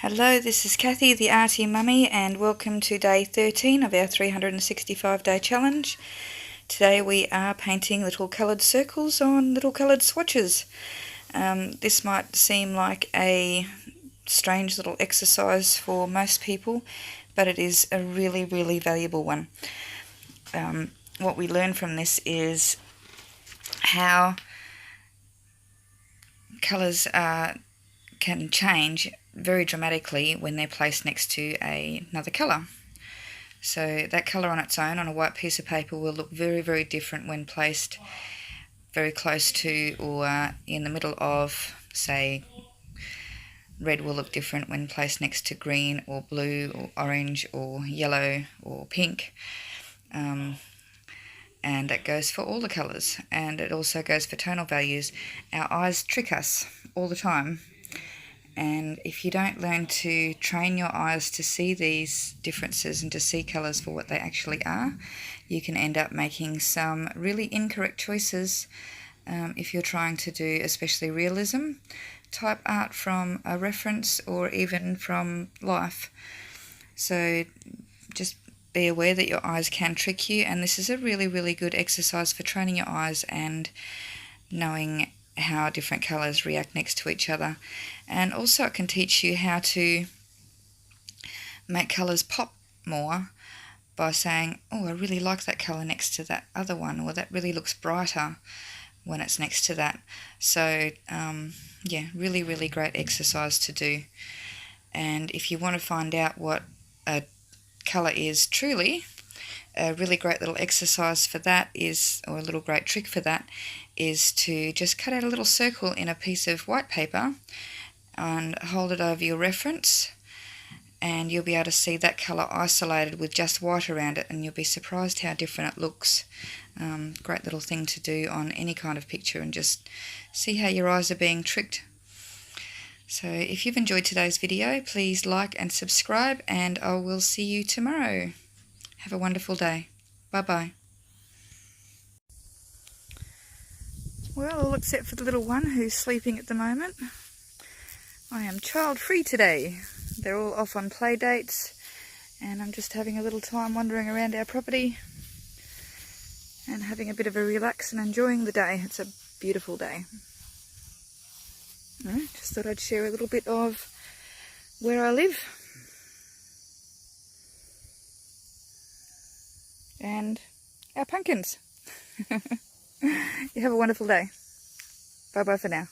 Hello, this is Kathy, the Arty Mummy, and welcome to day 13 of our 365-day challenge. Today we are painting little coloured circles on little coloured swatches. This might seem like a strange little exercise for most people, but it is a really, really valuable one. What we learn from this is how colours can change very dramatically when they're placed next to another colour. So that colour on its own on a white piece of paper will look very, very different when placed very close to or in the middle of, say, red will look different when placed next to green or blue or orange or yellow or pink. And that goes for all the colours, and it also goes for tonal values. Our eyes trick us all the time, and if you don't learn to train your eyes to see these differences and to see colours for what they actually are, you can end up making some really incorrect choices if you're trying to do especially realism type art from a reference or even from life. So just be aware that your eyes can trick you, and this is a really, really good exercise for training your eyes and knowing how different colours react next to each other. And also it can teach you how to make colours pop more by saying, oh, I really like that colour next to that other one, or that really looks brighter when it's next to that. So yeah, really, really great exercise to do. And if you want to find out what a colour is truly, a really great little exercise for that is, or a little great trick for that, is to just cut out a little circle in a piece of white paper and hold it over your reference, and you'll be able to see that colour isolated with just white around it, and you'll be surprised how different it looks. Great little thing to do on any kind of picture, and just see how your eyes are being tricked. So if you've enjoyed today's video, please like and subscribe, and I will see you tomorrow. Have a wonderful day. Bye-bye. Well, all except for the little one who's sleeping at the moment. I am child-free today. They're all off on play dates, and I'm just having a little time wandering around our property and having a bit of a relax and enjoying the day. It's a beautiful day. Just thought I'd share a little bit of where I live and our pumpkins. You have a wonderful day. Bye bye for now.